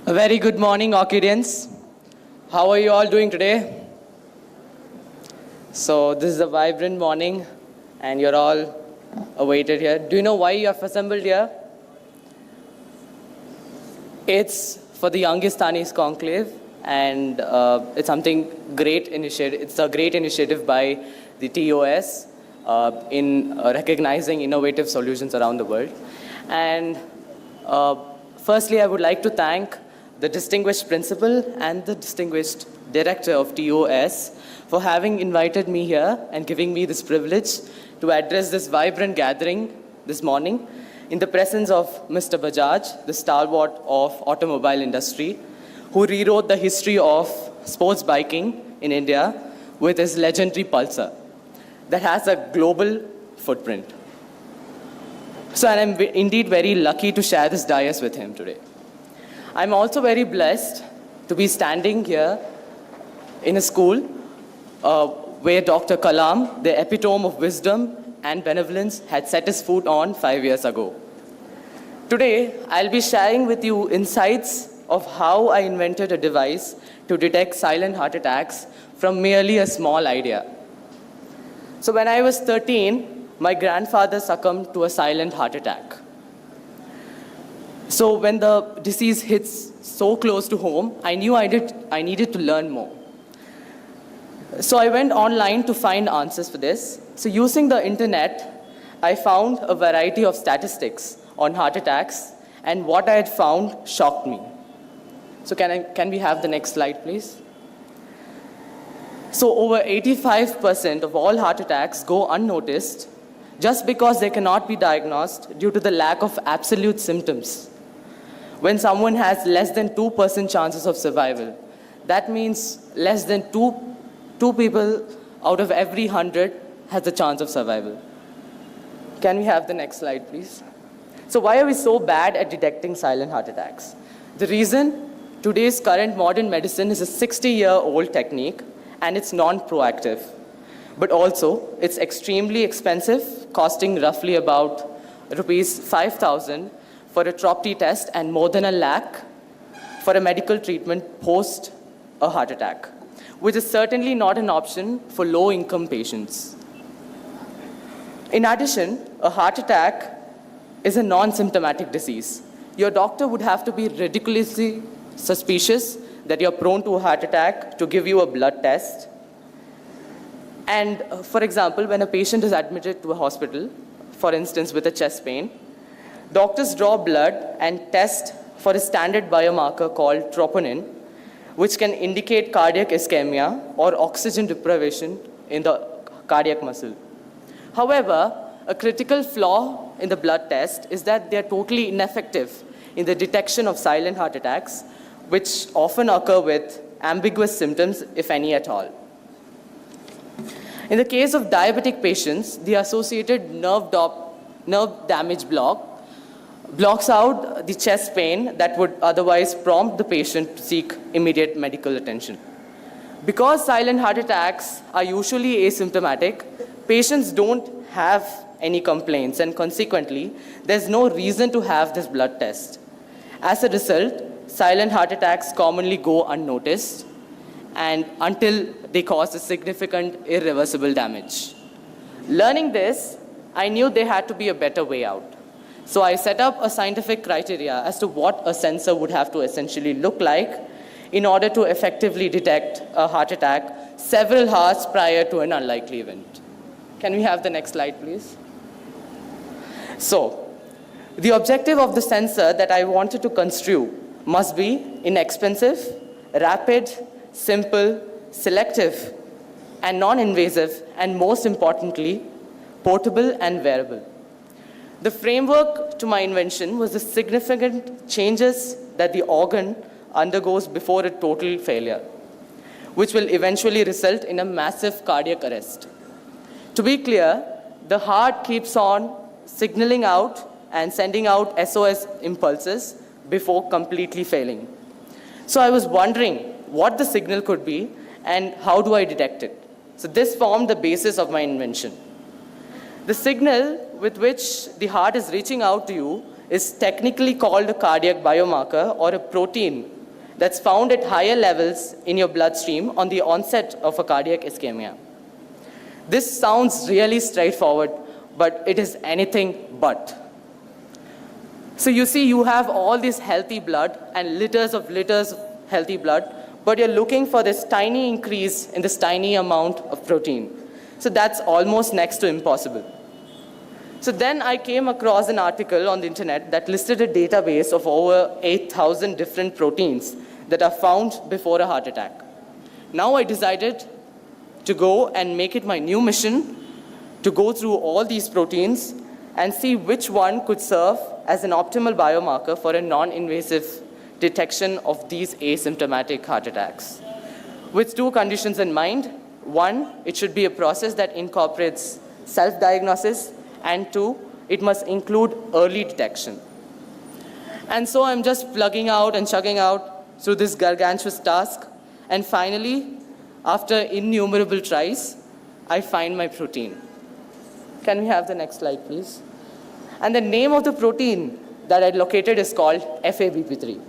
A very good morning, Orchidians. How are you all doing today? So this is a vibrant morning, and you're all awaited here. Do you know why you have assembled here? It's for the Youngestanis Conclave, and it's something great initiative. It's a great initiative by the TOS in recognizing innovative solutions around the world. And firstly, I would like to thank the distinguished principal and the distinguished director of TOS for having invited me here and giving me this privilege to address this vibrant gathering this morning in the presence of Mr. Bajaj, the stalwart of automobile industry, who rewrote the history of sports biking in India with his legendary Pulsar that has a global footprint. So I'm indeed very lucky to share this dais with him today. I'm also very blessed to be standing here in a school where Dr. Kalam, the epitome of wisdom and benevolence, had set his foot on 5 years ago. Today, I'll be sharing with you insights of how I invented a device to detect silent heart attacks from merely a small idea. So when I was 13, my grandfather succumbed to a silent heart attack. So when the disease hits so close to home, I knew I needed to learn more. So I went online to find answers for this. So using the internet, I found a variety of statistics on heart attacks, and what I had found shocked me. So can we have the next slide, please? So over 85% of all heart attacks go unnoticed just because they cannot be diagnosed due to the lack of absolute symptoms. When someone has less than 2% chances of survival, that means less than two people out of every 100 has a chance of survival. Can we have the next slide, please? So why are we so bad at detecting silent heart attacks? The reason: today's current modern medicine is a 60-year-old technique, and it's non-proactive. But also, it's extremely expensive, costing roughly about rupees 5,000 for a TROP-T test and more than 1 lakh for a medical treatment post a heart attack, which is certainly not an option for low-income patients. In addition, a heart attack is a non-symptomatic disease. Your doctor would have to be ridiculously suspicious that you're prone to a heart attack to give you a blood test. And for example, when a patient is admitted to a hospital, for instance with a chest pain, doctors draw blood and test for a standard biomarker called troponin, which can indicate cardiac ischemia or oxygen deprivation in the cardiac muscle. However, a critical flaw in the blood test is that they are totally ineffective in the detection of silent heart attacks, which often occur with ambiguous symptoms, if any at all. In the case of diabetic patients, the associated nerve damage blocks out the chest pain that would otherwise prompt the patient to seek immediate medical attention. Because silent heart attacks are usually asymptomatic, patients don't have any complaints, and consequently, there's no reason to have this blood test. As a result, silent heart attacks commonly go unnoticed and until they cause a significant irreversible damage. Learning this, I knew there had to be a better way out. So I set up a scientific criteria as to what a sensor would have to essentially look like in order to effectively detect a heart attack several hours prior to an unlikely event. Can we have the next slide, please? So, the objective of the sensor that I wanted to construe must be inexpensive, rapid, simple, selective, and non-invasive, and most importantly, portable and wearable. The framework to my invention was the significant changes that the organ undergoes before a total failure, which will eventually result in a massive cardiac arrest. To be clear, the heart keeps on signaling out and sending out SOS impulses before completely failing. So I was wondering what the signal could be and how do I detect it. So this formed the basis of my invention. The signal with which the heart is reaching out to you is technically called a cardiac biomarker or a protein that's found at higher levels in your bloodstream on the onset of a cardiac ischemia. This sounds really straightforward, but it is anything but. So you see, you have all this healthy blood and liters of healthy blood, but you're looking for this tiny increase in this tiny amount of protein. So that's almost next to impossible. So then I came across an article on the internet that listed a database of over 8,000 different proteins that are found before a heart attack. Now I decided to go and make it my new mission to go through all these proteins and see which one could serve as an optimal biomarker for a non-invasive detection of these asymptomatic heart attacks. With two conditions in mind. One, it should be a process that incorporates self-diagnosis, and two, it must include early detection. And so I'm just plugging out and chugging out through this gargantuous task, and finally, after innumerable tries, I find my protein. Can we have the next slide, please? And the name of the protein that I located is called FABP3.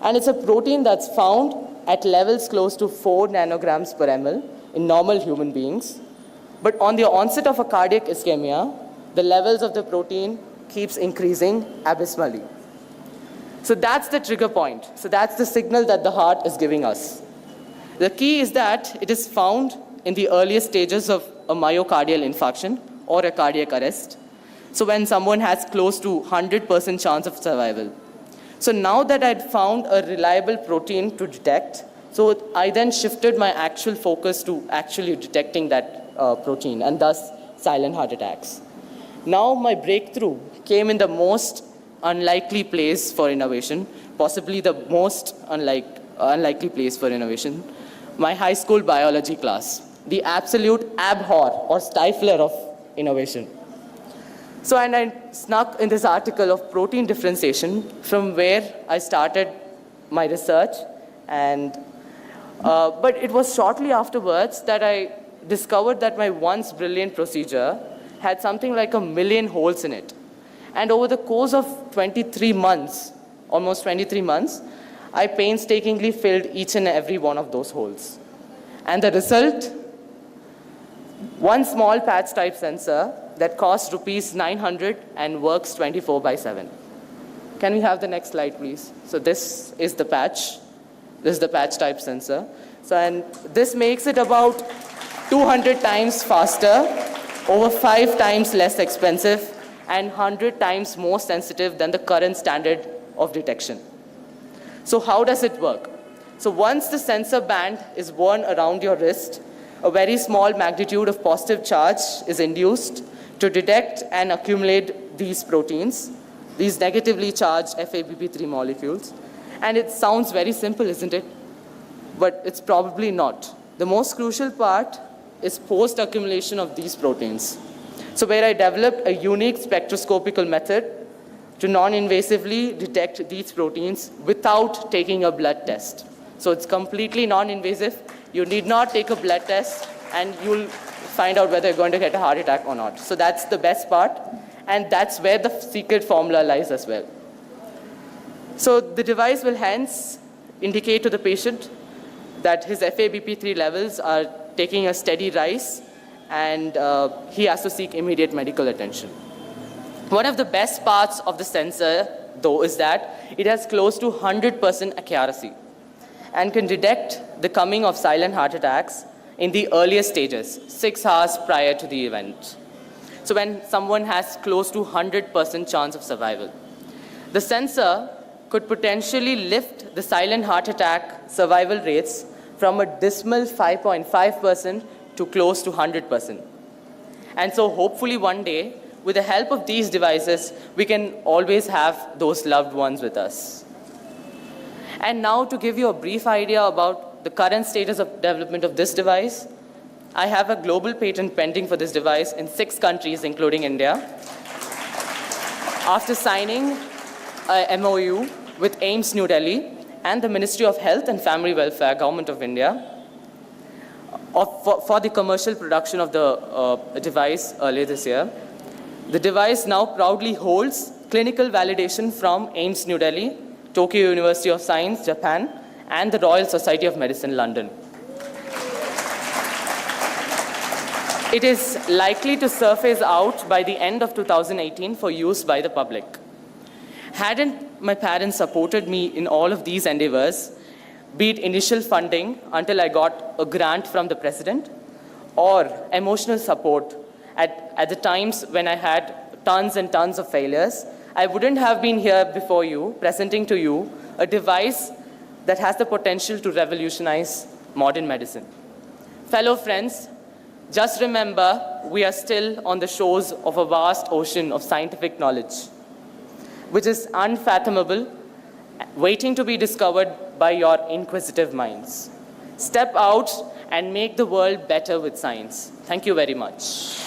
And it's a protein that's found at levels close to 4 nanograms per ml in normal human beings. But on the onset of a cardiac ischemia, the levels of the protein keeps increasing abysmally. So that's the trigger point. So that's the signal that the heart is giving us. The key is that it is found in the earliest stages of a myocardial infarction or a cardiac arrest. So when someone has close to 100% chance of survival. So now that I'd found a reliable protein to detect, so I then shifted my actual focus to actually detecting that protein, and thus silent heart attacks. Now my breakthrough came in the most unlikely place for innovation, possibly the most unlikely place for innovation, my high school biology class, the absolute abhor or stifler of innovation. So, and I snuck in this article of protein differentiation from where I started my research, and but it was shortly afterwards that I discovered that my once brilliant procedure had something like 1 million holes in it. And over the course of 23 months, almost 23 months, I painstakingly filled each and every one of those holes. And the result, one small patch type sensor that costs rupees 900 and works 24/7. Can we have the next slide, please? So this is the patch. This is the patch type sensor. So, and this makes it about 200 times faster, over 5 times less expensive, and 100 times more sensitive than the current standard of detection. So how does it work? So once the sensor band is worn around your wrist, a very small magnitude of positive charge is induced to detect and accumulate these proteins, these negatively charged FABP3 molecules. And it sounds very simple, isn't it? But it's probably not. The most crucial part is post-accumulation of these proteins. So where I developed a unique spectroscopical method to non-invasively detect these proteins without taking a blood test. So it's completely non-invasive. You need not take a blood test, and you'll find out whether you're going to get a heart attack or not. So that's the best part, and that's where the secret formula lies as well. So the device will hence indicate to the patient that his FABP3 levels are taking a steady rise, and he has to seek immediate medical attention. One of the best parts of the sensor, though, is that it has close to 100% accuracy and can detect the coming of silent heart attacks in the earliest stages, 6 hours prior to the event. So when someone has close to 100% chance of survival. The sensor could potentially lift the silent heart attack survival rates from a dismal 5.5% to close to 100%. And so hopefully one day, with the help of these devices, we can always have those loved ones with us. And now to give you a brief idea about the current status of development of this device, I have a global patent pending for this device in 6 countries, including India. After signing a MOU with AIIMS New Delhi and the Ministry of Health and Family Welfare, Government of India, for the commercial production of the device earlier this year. The device now proudly holds clinical validation from AIIMS New Delhi, Tokyo University of Science, Japan, and the Royal Society of Medicine, London. It is likely to surface out by the end of 2018 for use by the public. Hadn't my parents supported me in all of these endeavors, be it initial funding until I got a grant from the president, or emotional support at the times when I had tons and tons of failures, I wouldn't have been here before you, presenting to you a device that has the potential to revolutionize modern medicine. Fellow friends, just remember, we are still on the shores of a vast ocean of scientific knowledge, which is unfathomable, waiting to be discovered by your inquisitive minds. Step out and make the world better with science. Thank you very much.